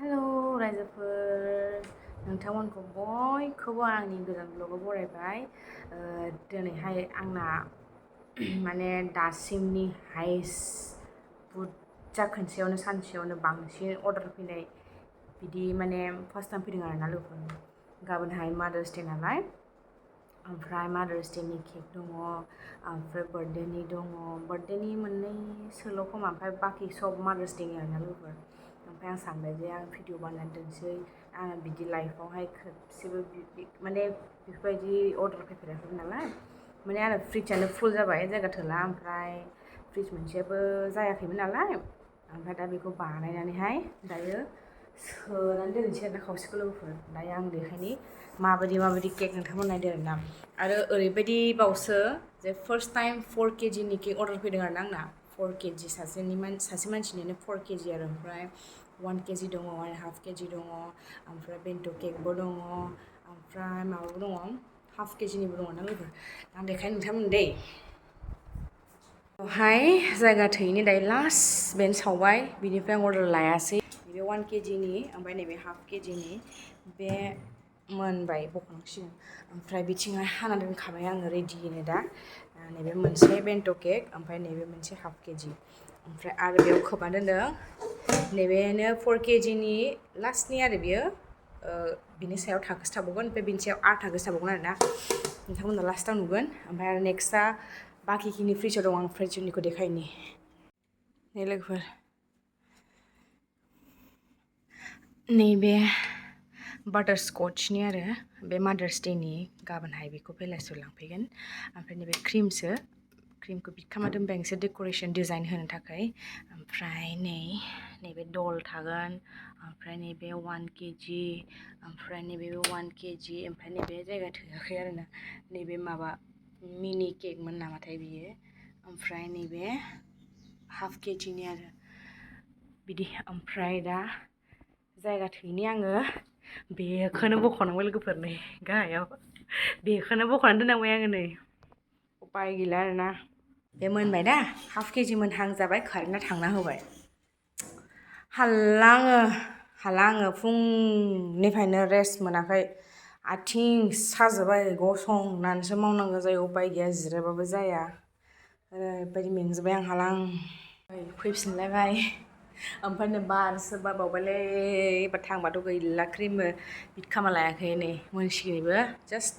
hello रायजोफोर नोंथांमोनखौ बयखौबो आंनि गोदान ब्लगाव बरायबाय दिनैहाय आंना माने दासिमनि हाइस्ट बुरजा खनसेयावनो सानसेयावनो बांसिन अर्डार फैनाय बिदि माने फार्स्ट टाइम फैदों आरोना लोगोफोर गाबोनहाय मादार्स डे नालाय ओमफ्राय मादार्स डेनि केक दङ ओमफ्राय बार्थडेनि दङ बार्थडेनि मोननैसोल' खोमा ओमफ्राय बाखि सब मादार्स डेनि आरोना लोगोफोर ओमफ्राय आं सानबाय जे आं भिडिअ बानायनानै दोनसै आं बिदि लाइफआवहाय खेबसेबो माने बेफोरबायदि अर्डार फैफेराखै नालाय माने आंना फ्रिजआनो फुल जाबाय जायगा थोला ओमफ्राय फ्रिज मोनसेयाबो जायाखैमोन नालाय ओमफ्राय दा बेखौ बानायनानैहाय दायो सोनानै दोननोसै आरोना खावसेखौ लोगोफोर दायो आं देखायनि माबायदि केक नोंथांमोन नायदो आरोना आरो ओरैबायदि बावसो जे फार्स्ट टाइम 4 kgनि केक अर्डार फैदों आरोना आंना 4 kg सासे मानसिनिनो 4 kg आरो ओमफ्राय 1 kg दङ 1.5 kg दङ ओमफ्राय बेन्ट' केकबो दङ ओमफ्राय माबाबो दङ हाफ केजिनिबो दङ ना लोगोफोर आं देखायनो नोंथांमोन दै बेवहाय जायगा थोयैनि दायो लास्ट बेन्च सावबाय बिनिफ्राय आं अर्डार लायासै नैबे 1 kgनि ओमफ्राय नैबे हाफ kgनि बे मोनबाय बख'नांसिगोन ओमफ्राय बिथिंहाय हाना दोनखाबाय आङो रेडिनो दा नैबे मोनसे बेन्ट' केक ओमफ्राय नैबे मोनसे हाफ kg ओमफ्राय आरो बेयाव खोबना दोनदों नैबेनो 4 kgनि लास्टनि आरो बियो बिनि सायाव थाखोसे थाबावगोन ओमफ्राय बिनि सायाव आरो थाखोसे थाबावगोन आरोना नोंथांमोना लास्टाव नुगोन ओमफ्राय आरो नेक्स्टआ बाखिखिनि फ्रिजआव दं आं फ्रिजनिखौ देखायनि नै लोगोफोर नैबे बाटारस्कचनि आरो बे मादार्स डेनि गाबोनहाय बेखौ बेलासियाव लांफैगोन ओमफ्राय नैबे क्रिमखौ बिट खालामना दोनबाय नोंसोर डेक'रेसन डिजाइन होनो थाखाय ओमफ्राय नैबे दल थागोन ओमफ्राय नैबे 1 kg ओमफ्राय नैबे 1 kg ओमफ्राय नैबे जायगा थोआखै आरोना नैबे माबा मिनि केकमोन नामाथाय बियो ओमफ्राय नैबे हाफ kgनि आरो बिदि ओमफ्राय दा जायगा थोयैनि आङो बेखौनो बख'नांबाय लोगोफोर नै गाहायाव बेखौनो बख'नानै दोननांबाय आङो नै उपाय गैला आरोना बे मोनबाय दा हाफ kg मोनहां जाबाय कारेन्टआ थांना होबाय हाला आङो फुंनिफ्रायनो रेस्ट मोनाखै आथिं साजोब्बाय गसंनानैसो मावनांगौ जायो उपाय गैया जिरायबाबो जाया ओरैबायदि मेंजोब्बाय आं हाला फैफिनलायबाय ओमफ्राय नै बारसो बारबावबायलै एबार थांबाथ' गैला क्रिमबो बिट खालामना लायाखै नै मोनसिगोनबो जास्ट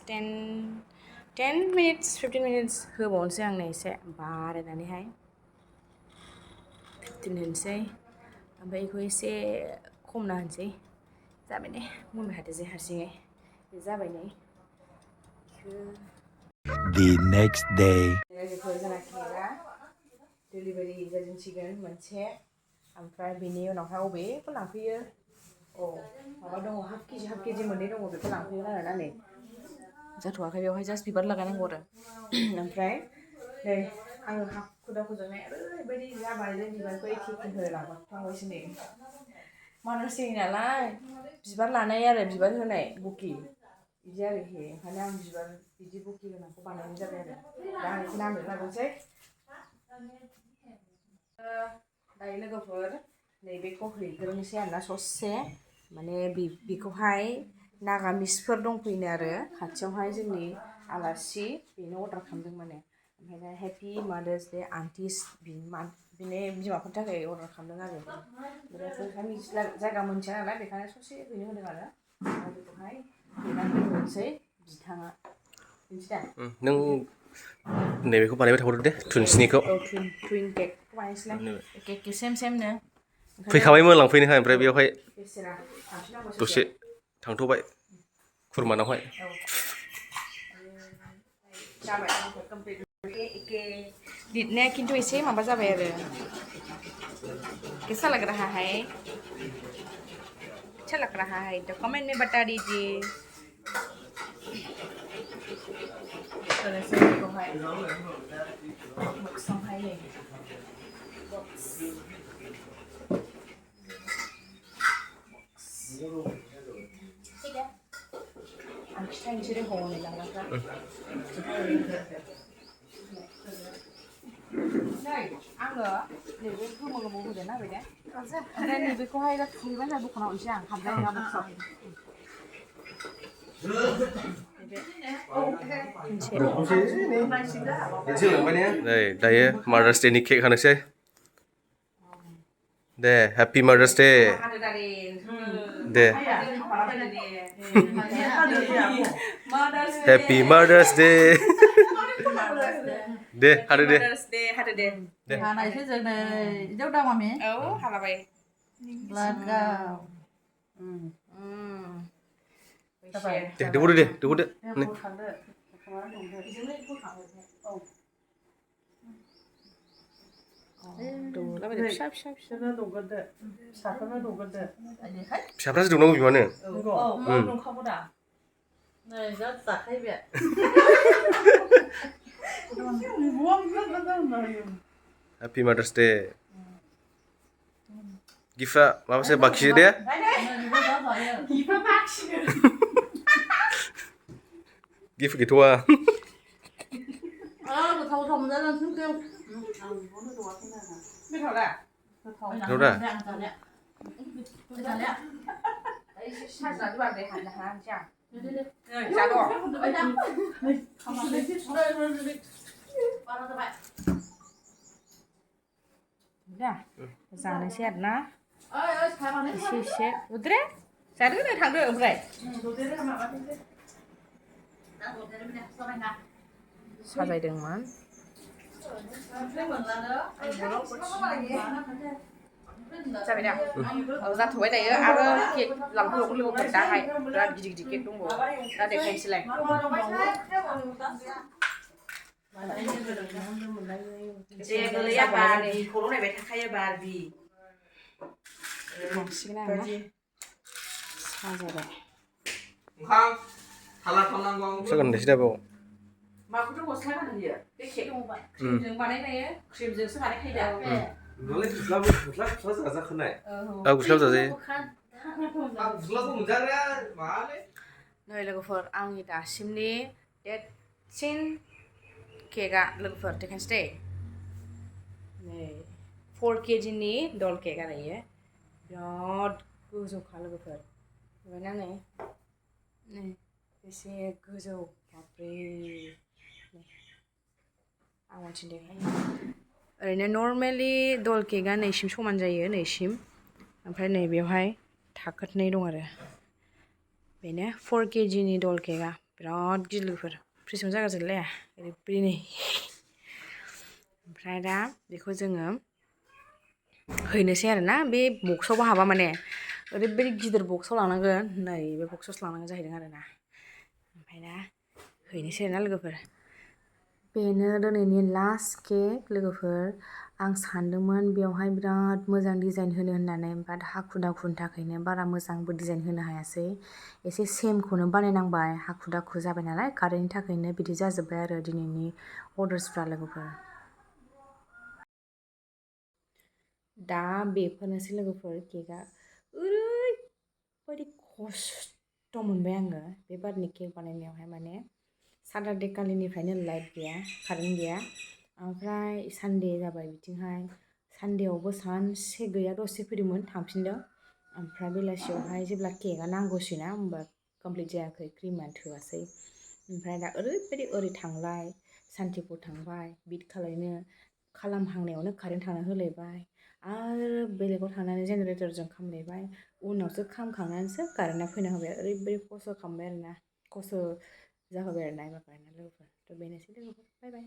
10 minutes 15 minutes होबावनोसै आं नै एसे बारायनानैहाय 15 होनोसै ओमफ्राय बेखौ एसे खमना होनोसै जाबाय ने मोनबाय थादो जे हारसिङै जाबाय नै The next day जोंना केकआ डेलिभारि जासिगोन मोनसे ओमफ्राय बेनि उनावहाय अबेखौ लांफैयो माबा दङ हाफ kg मोननै दङ बेखौ लांफैगोन आरोना नै जाथ'वाखै बेवहाय जास्ट बिबार लागायनांगौ आरो ओमफ्राय नै आङो हाखु दाखुजोंहाय ओरैबायदि जाबाय जे बिबारखौ एखे होलांबायसो नै मादार्स डे नालाय बिबार लानाय आरो बिबार होनाय बुके बिदि आरोखि ओंखायनो आं बिबार बिदि बुके गोनांखौ बानायनाय जाबाय आरो दा आं बेखौ नामजों लाबोनोसै दायो लोगोफोर नैबेखौ हैग्रोनोसै आरोना ससे माने बेखौहाय नागामिसफोर दंफैनो आरो खाथियावहाय जोंनि आलासि बेनो अर्डार खालामदों माने ओमफ्राय दा हेपि मादार्स डे आन्टिस बिनि बिमाफोरनि थाखाय अर्डार खालामदों आरो ओमफ्राय जायगा मोनथिया नालाय बेखायनो ससे हैनो होदों आरो बेखौहाय हैनानै होनोसै बिथाङा मिथिदा नों नैबेखौ बानायबाय थाहरदो दे टुइन्सनिखौ टुइन केकखौ बानायनोसैलाय केक सेमनो फैखाबायमोन लांफैनोहाय ओमफ्राय बेयावहाय दसे थांथ'बाय खुरमानावहाय लिरनाया खिन्थु एसे माबा जाबाय आरो कैसा लग रहा है अच्छा लग रहा है तो कमेंट में बता दीजिए ठीक है आं खिथानोसै रोंबावो नै लांग्राफ्रा नै आङो नैबे गोमो होदेरना होबाय दे ओमफ्राय नैबेखौहाय दा खुलिबानो जाबाय दखानाव एसे आं हाबनाय नङा बक्सआव नै दायो मादार्स डेनि केक हानोसै दे हेपि मादार्स डे दे हेपि मादार्स डे दे हादो दे हादो दे हानायसो जों नै इदियाव दा मामि औ हालाबाय लागाव दे दोबोदो दे दोबोदो फिसा फिसा फिसाफोरनो दौगोरदो फिसाफोरनो दौगोरदो फिसाफ्रासो दौनांगौ बिमानो दंखागौ दा नै जा जाखायो बे हेपि मादार्स डे गिफ्टआ माबासो बाखिसो दे गिफ्ट गैथ'वा गोथाव मोनजादों थेंकिउ गोथाव दा गोथाव दा एसे साजानानै बारदे हाननो हानोसै आं जानोसै आरो ना एसे एसे उद्रे जादो नै थांदो ओमफ्राय साजायदोंमोन जाबाय दा औ जाथ'बाय दायो आरो केक लांफैबावगोन लोगोफोर दाहाय बिराद गिदिर गिदिर केक दंबावो दा देखायनोसैलाय जे गोलैया बारबिखौल' नायबाय थाखायो बारबि लांसिगोन आरो साजायबाय सोगोन नोंसि दा बेयाव माखौथ' गस्ला गाननो होयो बे केक क्रिमजों बानायखायो क्रिमजोंसो बानायखायो दा गुस्लाबो जाजायो नै लोगोफोर आंनि दासिमनि देरसिन केकआ लोगोफोर देखायनोसै दे नै 4 केजिनि दल केक आरो इयो बिराद गोजौखा लोगोफोर नुबायना नै एसे गोजौ बाब्रे आं मोनसे देखायनो ओरैनो नर्मेलि दल केकआ नैसिम समान जायो नैसिम ओमफ्राय नैबेयावहाय थाखोनै दं आरो बेनो 4 केजिनि दल केकआ बिराद गिदिर लोगोफोर फ्रिजआवनो जायगा जोबलाया ओरैबायदि नै ओमफ्राय दा बेखौ जोङो हैनोसै आरो ना बे बक्सआवबो हाबा माने ओरैबायदि गिदिर बक्सआव लांनांगोन नै बे बक्सआवसो लांनांगौ जाहैदों आरो ना ओमफ्राय दा हैनोसै आरो ना लोगोफोर बेनो दिनैनि लास्ट केक लोगोफोर आं सानदोंमोन बेवहाय बिराद मोजां डिजाइन होनो होननानै बाट हाखु दाखुनि थाखायनो बारा मोजांबो डिजाइन होनो हायासै एसे सेमखौनो बानायनांबाय हाखु दाखु जाबाय नालाय कारेन्टनि थाखायनो बिदि जाजोब्बाय आरो दिनैनि अर्डार्सफ्रा लोगोफोर दा बेफोरनोसै लोगोफोर केकआ ओरैबायदि खस्थ' मोनबाय आङो बे बारनि केक बानायनायावहाय माने साटारडे खालिनिफ्रायनो लाइट गैया कारेन्ट गैया ओमफ्राय सानडे जाबाय बिथिंहाय सानडेआवबो सानसे गैया दसे फैदोंमोन थांफिनदों ओमफ्राय बेलासियावहाय जेब्ला केकआ नांगौसैना होमबा कमप्लिट जायाखै क्रिमानो थोआसै ओमफ्राय दा ओरैबायदि ओरै थांलाय सान्थिपुर थांबाय बिट खालामहांनायावनो कारेन्ट थांना होलायबाय आरो बेलेगाव थांनानै जेनेरेटरजों खामलायबाय उनावसो खामखांनानैसो कारेन्टआ फैना होबाय ओरैबायदि खस्थ' खालामबाय आरोना खस्थ' जाहोबाय आरोना एबार लोगोफोर थ' बेनोसै लोगोफोर बाय बाय